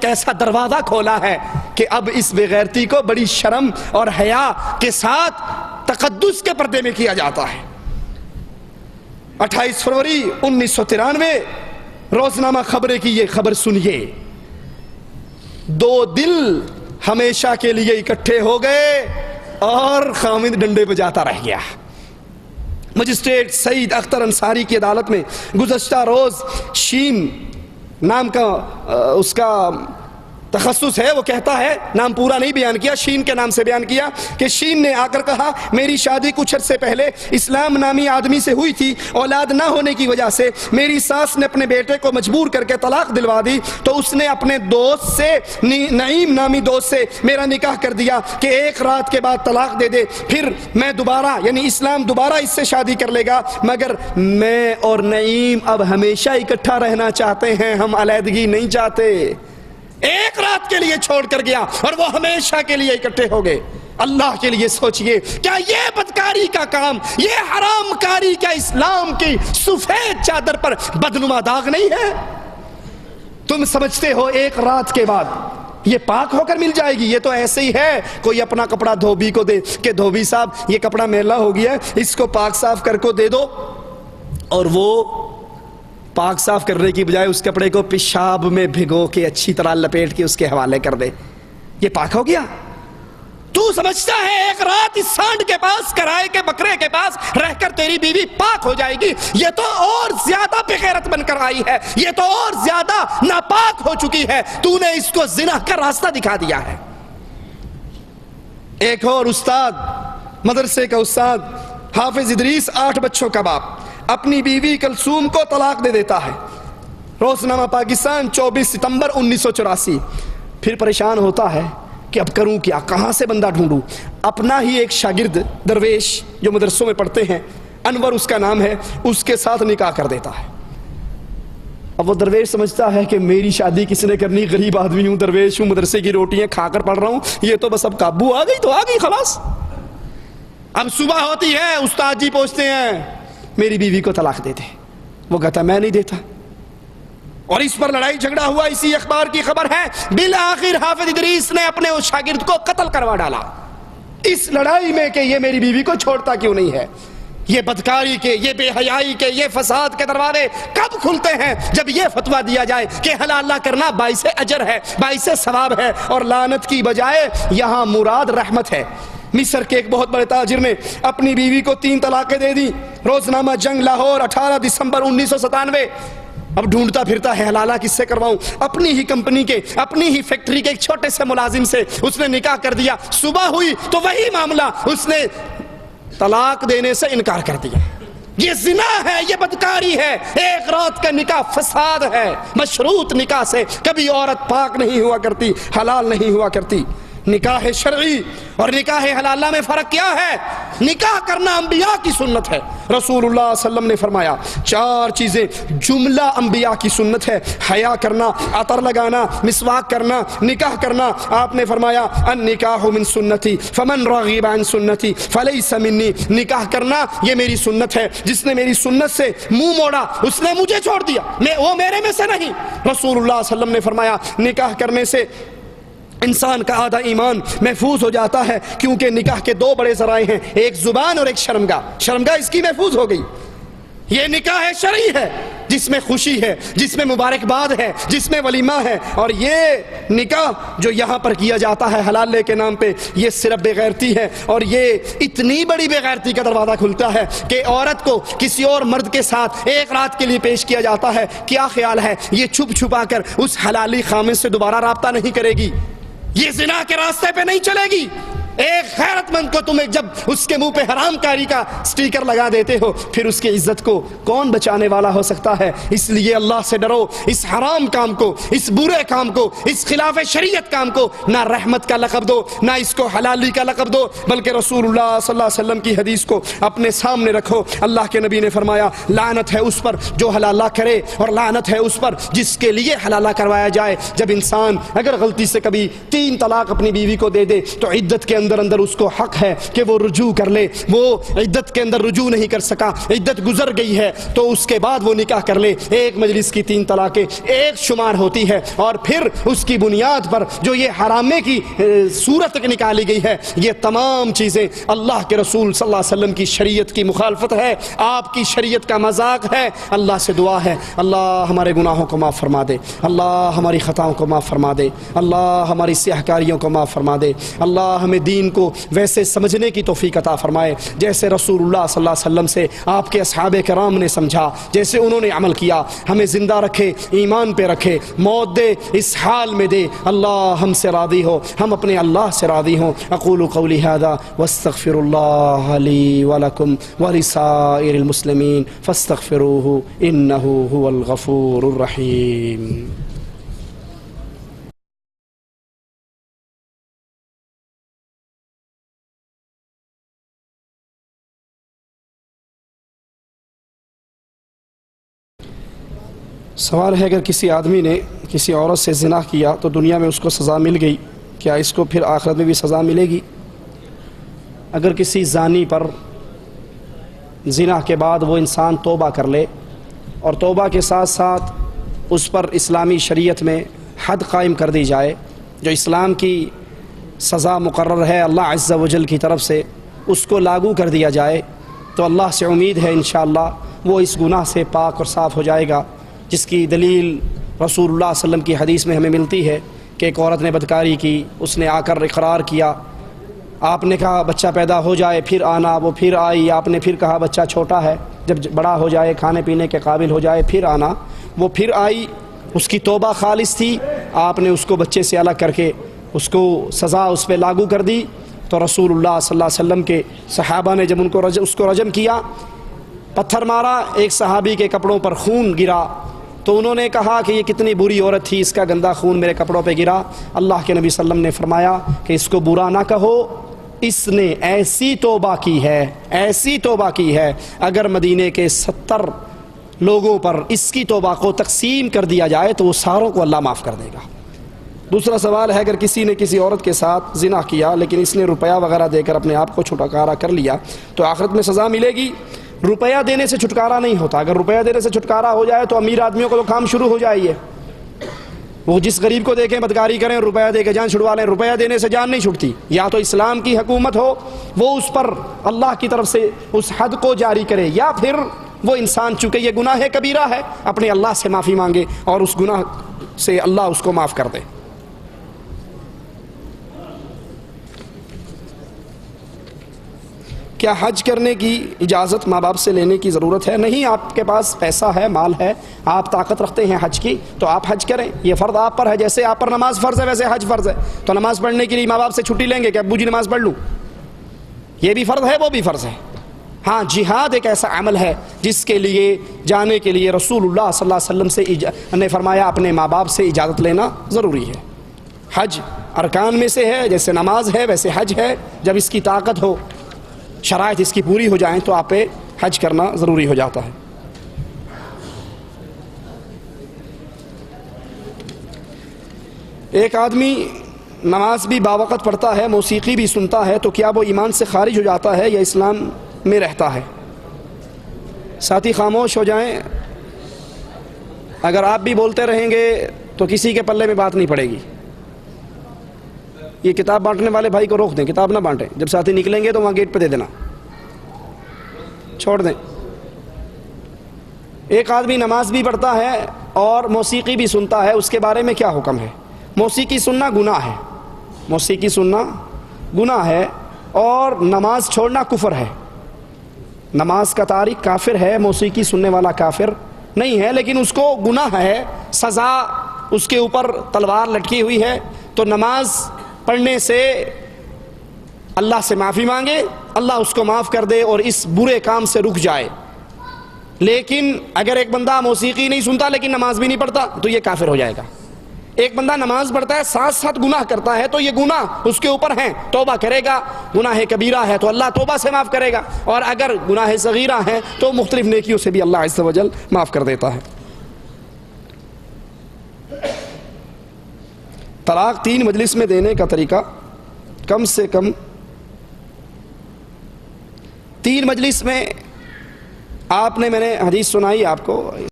ایسا دروازہ کھولا ہے کہ اب اس بے غیرتی کو بڑی شرم اور حیا کے ساتھ تقدس کے پردے میں کیا جاتا ہے۔ 28 فروری 1993 روزنامہ خبریں کی یہ خبر سنیے، 2 دل ہمیشہ کے لیے اکٹھے ہو گئے اور خامد ڈنڈے بجاتا رہ گیا۔ مجسٹریٹ سعید اختر انصاری کی عدالت میں گزشتہ روز شین نام کا اس کا تخصص ہے، وہ کہتا ہے، نام پورا نہیں بیان کیا، شین کے نام سے بیان کیا کہ شین نے آ کر کہا میری شادی کچھ عرصے پہلے اسلام نامی آدمی سے ہوئی تھی، اولاد نہ ہونے کی وجہ سے میری ساس نے اپنے بیٹے کو مجبور کر کے طلاق دلوا دی، تو اس نے اپنے دوست سے، نعیم نامی دوست سے میرا نکاح کر دیا کہ 1 رات کے بعد طلاق دے دے، پھر میں دوبارہ یعنی اسلام دوبارہ اس سے شادی کر لے گا، مگر میں اور نعیم اب ہمیشہ اکٹھا رہنا چاہتے ہیں، ہم علیحدگی نہیں چاہتے۔ 1 رات کے لیے چھوڑ کر گیا اور وہ ہمیشہ کے لیے اکٹھے ہو گئے۔ اللہ کے لیے سوچئے، کیا یہ بدکاری کا کام، یہ حرام کاری کیا اسلام کی سفید چادر پر بدنما داغ نہیں ہے؟ تم سمجھتے ہو 1 رات کے بعد یہ پاک ہو کر مل جائے گی؟ یہ تو ایسے ہی ہے، کوئی اپنا کپڑا دھوبی کو دے کہ دھوبی صاحب یہ کپڑا میلا ہو گیا ہے، اس کو پاک صاف کر کو دے دو، اور وہ پاک صاف کرنے کی بجائے اس کپڑے کو پیشاب میں بھگو کے اچھی طرح لپیٹ کے اس کے حوالے کر دے، یہ پاک ہو گیا؟ تو سمجھتا ہے 1 رات اس سانڈ کے پاس، کرائے کے بکرے کے پاس رہ کر تیری بیوی پاک ہو جائے گی؟ یہ تو اور زیادہ بے غیرت بن کر آئی ہے، یہ تو اور زیادہ ناپاک ہو چکی ہے، تو نے اس کو زنا کا راستہ دکھا دیا ہے۔ ایک اور استاد، مدرسے کا استاد حافظ ادریس، 8 بچوں کا باپ، اپنی بیوی کلثوم کو طلاق دے دیتا ہے۔ روزنامہ پاکستان 24 ستمبر 1984۔ پھر پریشان ہوتا ہے کہ اب کروں کیا، کہاں سے بندہ ڈھونڈوں؟ اپنا ہی ایک شاگرد درویش جو مدرسوں میں پڑھتے ہیں، انور اس کا نام ہے، اس کے ساتھ نکاح کر دیتا ہے۔ اب وہ درویش سمجھتا ہے کہ میری شادی کس نے کرنی، غریب آدمی ہوں، درویش ہوں، مدرسے کی روٹیاں کھا کر پڑھ رہا ہوں، یہ تو بس اب قابو آ گئی تو آ گئی، خلاص۔ اب صبح ہوتی ہے، استاد جی پوچھتے ہیں میری بیوی کو طلاق دے دے، وہ کہتا میں نہیں دیتا، اور اس پر لڑائی جھگڑا ہوا۔ اسی اخبار کی خبر ہے، بالآخر حافظ ادریس نے اپنے اس شاگرد کو قتل کروا ڈالا اس لڑائی میں کہ یہ میری بیوی کو چھوڑتا کیوں نہیں ہے۔ یہ بدکاری کے، یہ بے حیائی کے، یہ فساد کے دروازے کب کھلتے ہیں؟ جب یہ فتویٰ دیا جائے کہ حلال کرنا باعث اجر ہے، باعث ثواب ہے، اور لعنت کی بجائے یہاں مراد رحمت ہے۔ مصر کے ایک بہت بڑے تاجر نے اپنی بیوی کو 3 طلاقیں دے دی۔ روزنامہ جنگ لاہور 18 دسمبر 1997۔ اب ڈھونڈتا پھرتا ہے حلالہ کس سے کرواؤں؟ اپنی ہی کمپنی کے، اپنی ہی فیکٹری کے ایک چھوٹے سے ملازم سے اس نے نکاح کر دیا۔ صبح ہوئی تو وہی معاملہ، اس نے طلاق دینے سے انکار کر دیا۔ یہ زنا ہے، یہ بدکاری ہے، 1 رات کا نکاح فساد ہے۔ مشروط نکاح سے کبھی عورت پاک نہیں ہوا کرتی، حلال نہیں ہوا کرتی۔ نکاح شرعی اور نکاح حلالہ میں فرق کیا ہے؟ نکاح کرنا انبیاء کی سنت ہے۔ رسول اللہ صلی اللہ علیہ وسلم نے فرمایا 4 چیزیں جملہ انبیاء کی سنت ہے: حیا کرنا، عطر لگانا، مسواک کرنا، نکاح کرنا۔ آپ نے فرمایا النکاح من سنتی فمن رغب عن سنتی فلیس منی، نکاح کرنا یہ میری سنت ہے، جس نے میری سنت سے منہ موڑا اس نے مجھے چھوڑ دیا، وہ میرے میں سے نہیں۔ رسول اللہ صلی اللہ علیہ وسلم نے فرمایا نکاح کرنے سے انسان کا آدھا ایمان محفوظ ہو جاتا ہے، کیونکہ نکاح کے 2 بڑے ذرائع ہیں، ایک زبان اور ایک شرمگاہ۔ شرمگاہ اس کی محفوظ ہو گئی۔ یہ نکاح شرعی ہے جس میں خوشی ہے، جس میں مبارکباد ہے، جس میں ولیمہ ہے، اور یہ نکاح جو یہاں پر کیا جاتا ہے حلالے کے نام پہ، یہ صرف بے غیرتی ہے، اور یہ اتنی بڑی بے غیرتی کا دروازہ کھلتا ہے کہ عورت کو کسی اور مرد کے ساتھ 1 رات کے لیے پیش کیا جاتا ہے۔ کیا خیال ہے یہ چھپ چھپا کر اس حلالی خامد سے دوبارہ رابطہ نہیں کرے گی؟ یہ زنا کے راستے پہ نہیں چلے گی؟ ایک غیرت مند کو تم جب اس کے منہ پہ حرام کاری کا سٹیکر لگا دیتے ہو، پھر اس کی عزت کو کون بچانے والا ہو سکتا ہے؟ اس لیے اللہ سے ڈرو، اس حرام کام کو، اس برے کام کو، اس خلاف شریعت کام کو نہ رحمت کا لقب دو، نہ اس کو حلالی کا لقب دو، بلکہ رسول اللہ صلی اللہ علیہ وسلم کی حدیث کو اپنے سامنے رکھو۔ اللہ کے نبی نے فرمایا لعنت ہے اس پر جو حلالہ کرے، اور لعنت ہے اس پر جس کے لیے حلالہ کروایا جائے۔ جب انسان اگر غلطی سے کبھی 3 طلاق اپنی بیوی کو دے دے تو عدت کے اندر اندر اندر اس کو حق ہے کہ وہ رجوع کر لے، وہ عدت کے اندر رجوع نہیں کر سکا، عدت گزر گئی ہے تو اس کے بعد وہ نکاح کر لے۔ ایک مجلس کی 3 طلاقیں ایک شمار ہوتی ہے، اور پھر اس کی بنیاد پر جو یہ حرامے کی صورت نکالی گئی ہے، یہ تمام چیزیں اللہ کے رسول صلی اللہ علیہ وسلم کی شریعت کی مخالفت ہے، آپ کی شریعت کا مذاق ہے۔ اللہ سے دعا ہے اللہ ہمارے گناہوں کو معاف فرما دے، اللہ ہماری خطاؤں کو معاف فرما دے، اللہ ہماری سیاہ کاریوں کو معاف فرما دے، اللہ ہمیں دین کو ویسے سمجھنے کی توفیق عطا فرمائے جیسے رسول اللہ صلی اللہ علیہ وسلم سے آپ کے اصحاب کرام نے سمجھا، جیسے انہوں نے عمل کیا۔ ہمیں زندہ رکھے، ایمان پہ رکھے، موت دے اس حال میں دے اللہ ہم سے راضی ہو، ہم اپنے اللہ سے راضی ہوں۔ اقول قولی ھذا واستغفر اللہ لی ولکم ولسائر المسلمین فاستغفروہ انہ هو الغفور الرحیم۔ سوال ہے، اگر کسی آدمی نے کسی عورت سے زنا کیا تو دنیا میں اس کو سزا مل گئی، کیا اس کو پھر آخرت میں بھی سزا ملے گی؟ اگر کسی زانی پر زنا کے بعد وہ انسان توبہ کر لے اور توبہ کے ساتھ ساتھ اس پر اسلامی شریعت میں حد قائم کر دی جائے، جو اسلام کی سزا مقرر ہے اللہ عز و جل کی طرف سے، اس کو لاگو کر دیا جائے تو اللہ سے امید ہے انشاءاللہ وہ اس گناہ سے پاک اور صاف ہو جائے گا، جس کی دلیل رسول اللہ صلی اللہ علیہ وسلم کی حدیث میں ہمیں ملتی ہے کہ ایک عورت نے بدکاری کی، اس نے آ کر اقرار کیا، آپ نے کہا بچہ پیدا ہو جائے پھر آنا، وہ پھر آئی، آپ نے پھر کہا بچہ چھوٹا ہے، جب بڑا ہو جائے کھانے پینے کے قابل ہو جائے پھر آنا، وہ پھر آئی، اس کی توبہ خالص تھی، آپ نے اس کو بچے سے الگ کر کے اس کو سزا اس پہ لاگو کر دی، تو رسول اللہ صلی اللہ علیہ وسلم کے صحابہ نے جب اس کو رجم کیا، پتھر مارا، ایک صحابی کے کپڑوں پر خون گرا، تو انہوں نے کہا کہ یہ کتنی بری عورت تھی، اس کا گندا خون میرے کپڑوں پہ گرا۔ اللہ کے نبی صلی اللہ علیہ وسلم نے فرمایا کہ اس کو برا نہ کہو، اس نے ایسی توبہ کی ہے، ایسی توبہ کی ہے، اگر مدینے کے 70 لوگوں پر اس کی توبہ کو تقسیم کر دیا جائے تو وہ ساروں کو اللہ معاف کر دے گا۔ دوسرا سوال ہے، اگر کسی نے کسی عورت کے ساتھ زنا کیا لیکن اس نے روپیہ وغیرہ دے کر اپنے آپ کو چھٹکارا کر لیا تو آخرت میں سزا ملے گی؟ روپیہ دینے سے چھٹکارا نہیں ہوتا، اگر روپیہ دینے سے چھٹکارا ہو جائے تو امیر آدمیوں کو تو کام شروع ہو جائے، وہ جس غریب کو دیکھیں بدکاری کریں، روپیہ دے کے جان چھڑوا لیں، روپیہ دینے سے جان نہیں چھٹتی۔ یا تو اسلام کی حکومت ہو، وہ اس پر اللہ کی طرف سے اس حد کو جاری کرے، یا پھر وہ انسان چونکہ یہ گناہ کبیرہ ہے اپنے اللہ سے معافی مانگے اور اس گناہ سے اللہ اس کو معاف کر دے۔ کیا حج کرنے کی اجازت ماں باپ سے لینے کی ضرورت ہے؟ نہیں، آپ کے پاس پیسہ ہے، مال ہے، آپ طاقت رکھتے ہیں حج کی تو آپ حج کریں، یہ فرض آپ پر ہے، جیسے آپ پر نماز فرض ہے ویسے حج فرض ہے، تو نماز پڑھنے کے لیے ماں باپ سے چھٹی لیں گے کہ ابو جی نماز پڑھ لوں، یہ بھی فرض ہے وہ بھی فرض ہے۔ ہاں، جہاد ایک ایسا عمل ہے جس کے لیے جانے کے لیے رسول اللہ صلی اللہ علیہ وسلم سے نے فرمایا اپنے ماں باپ سے اجازت لینا ضروری ہے۔ حج ارکان میں سے ہے، جیسے نماز ہے ویسے حج ہے، جب اس کی طاقت ہو، شرائط اس کی پوری ہو جائیں تو آپ پہ حج کرنا ضروری ہو جاتا ہے۔ ایک آدمی نماز بھی باوقت پڑھتا ہے، موسیقی بھی سنتا ہے، تو کیا وہ ایمان سے خارج ہو جاتا ہے یا اسلام میں رہتا ہے؟ ساتھی خاموش ہو جائیں، اگر آپ بھی بولتے رہیں گے تو کسی کے پلے میں بات نہیں پڑے گی۔ یہ کتاب بانٹنے والے بھائی کو روک دیں، کتاب نہ بانٹیں، جب ساتھی نکلیں گے تو وہاں گیٹ پہ دے دینا، چھوڑ دیں۔ ایک آدمی نماز بھی پڑھتا ہے اور موسیقی بھی سنتا ہے، اس کے بارے میں کیا حکم ہے؟ موسیقی سننا گناہ ہے، موسیقی سننا گناہ ہے، اور نماز چھوڑنا کفر ہے۔ نماز کا تارک کافر ہے، موسیقی سننے والا کافر نہیں ہے، لیکن اس کو گناہ ہے، سزا اس کے اوپر تلوار لٹکی ہوئی ہے، تو نماز پڑھنے سے اللہ سے معافی مانگے، اللہ اس کو معاف کر دے اور اس برے کام سے رک جائے۔ لیکن اگر ایک بندہ موسیقی نہیں سنتا لیکن نماز بھی نہیں پڑھتا تو یہ کافر ہو جائے گا۔ ایک بندہ نماز پڑھتا ہے ساتھ ساتھ گناہ کرتا ہے تو یہ گناہ اس کے اوپر ہیں، توبہ کرے گا، گناہ کبیرہ ہے تو اللہ توبہ سے معاف کرے گا، اور اگر گناہ صغیرہ ہیں تو مختلف نیکیوں سے بھی اللہ عز و جل معاف کر دیتا ہے۔ طلاق 3 مجلس میں دینے کا طریقہ، کم سے کم 3 مجلس میں آپ نے، میں نے حدیث سنائی آپ کو.